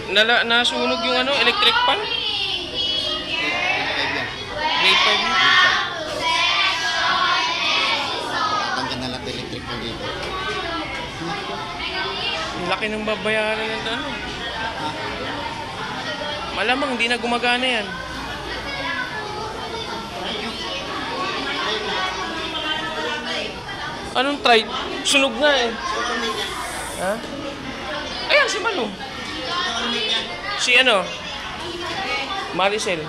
Nasunog yung ano, electric pan? Grade 5 yun. Tanggal na lang electric pan dito. Laki ng babayaran ng ano. Malamang hindi na gumagana yan. Anong try? Sunog nga eh. Ha? Ayan si Manu. Si ano? Maricel.